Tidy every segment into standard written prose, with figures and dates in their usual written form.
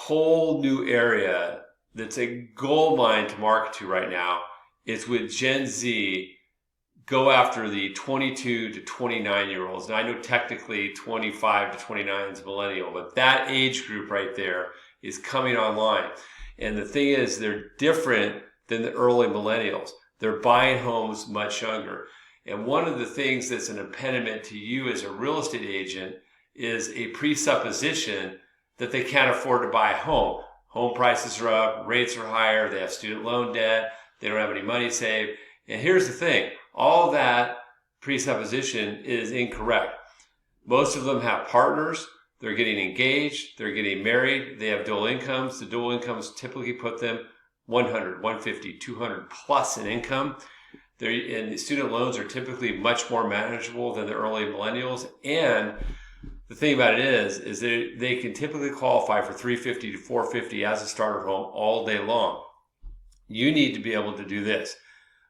whole new area that's a gold mine to market to right now. It's with Gen Z go after the 22 to 29 year olds. Now I know technically 25 to 29 is millennial, but that age group right there is coming online. And the thing is, they're different than the early millennials. They're buying homes much younger. And one of the things that's an impediment to you as a real estate agent is a presupposition that they can't afford to buy a home. Home prices are up, rates are higher, they have student loan debt, they don't have any money saved. And here's the thing, all that presupposition is incorrect. Most of them have partners, they're getting engaged, they're getting married, they have dual incomes. The dual incomes typically put them 100, 150, 200 plus in income. And the student loans are typically much more manageable than the early millennials. And the thing about it is they can typically qualify for 350 to 450 as a starter home all day long. You need to be able to do this.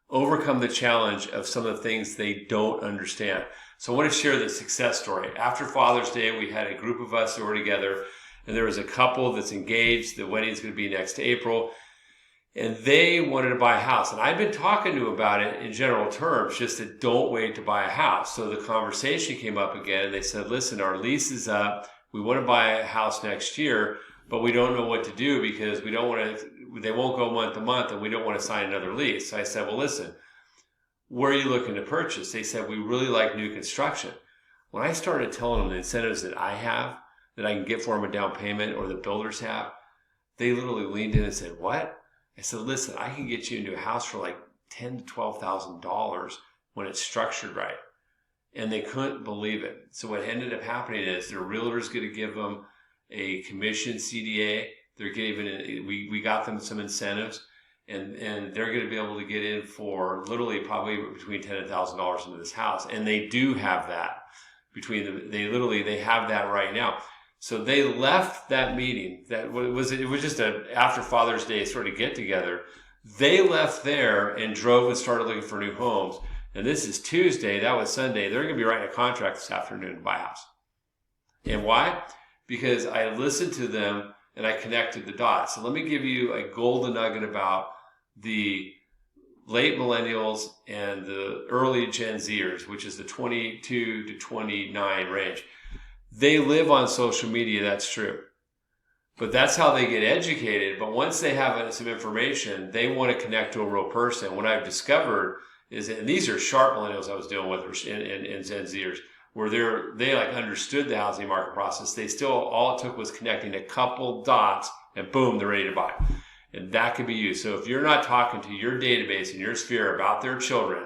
Overcome the challenge of some of the things they don't understand. So I want to share the success story. After Father's Day, we had a group of us that were together, and there was a couple that's engaged. The wedding's going to be next April, and they wanted to buy a house. And I've been talking to them about it in general terms, just that don't wait to buy a house. So the conversation came up again, and they said, listen, our lease is up. We want to buy a house next year, but we don't know what to do because we don't want to, they won't go month to month, and we don't want to sign another lease. So I said, well, listen, where are you looking to purchase? They said, we really like new construction. When I started telling them the incentives that I have, that I can get for them a down payment or the builders have, they literally leaned in and said, what? I said, listen, I can get you into a house for like $10,000 to $12,000 when it's structured right. And they couldn't believe it. So what ended up happening is their realtor's going to give them a commission CDA. They're giving we got them some incentives, and they're going to be able to get in for literally probably between $10,000 and $1,000 into this house. And they do have that between them. They have that right now. So they left that meeting. It was just after Father's Day sort of get together. They left there and drove and started looking for new homes. And this is Tuesday. That was Sunday. They're going to be writing a contract this afternoon to buy a house. And why? Because I listened to them and I connected the dots. So let me give you a golden nugget about the late millennials and the early Gen Zers, which is the 22 to 29 range. They live on social media, that's true. But that's how they get educated. But once they have some information, they want to connect to a real person. What I've discovered is, and these are sharp millennials I was dealing with, and Gen Zers, where they like understood the housing market process. They still, all it took was connecting a couple dots and boom, they're ready to buy. And that could be you. So if you're not talking to your database and your sphere about their children,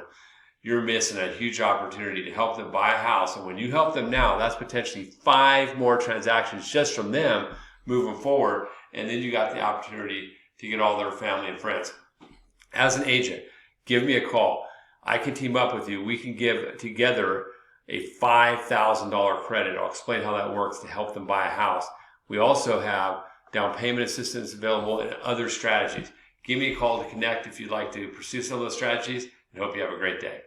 you're missing a huge opportunity to help them buy a house. And when you help them now, that's potentially 5 more transactions just from them moving forward. And then you got the opportunity to get all their family and friends. As an agent, give me a call. I can team up with you. We can give together a $5,000 credit. I'll explain how that works to help them buy a house. We also have down payment assistance available and other strategies. Give me a call to connect if you'd like to pursue some of those strategies, and hope you have a great day.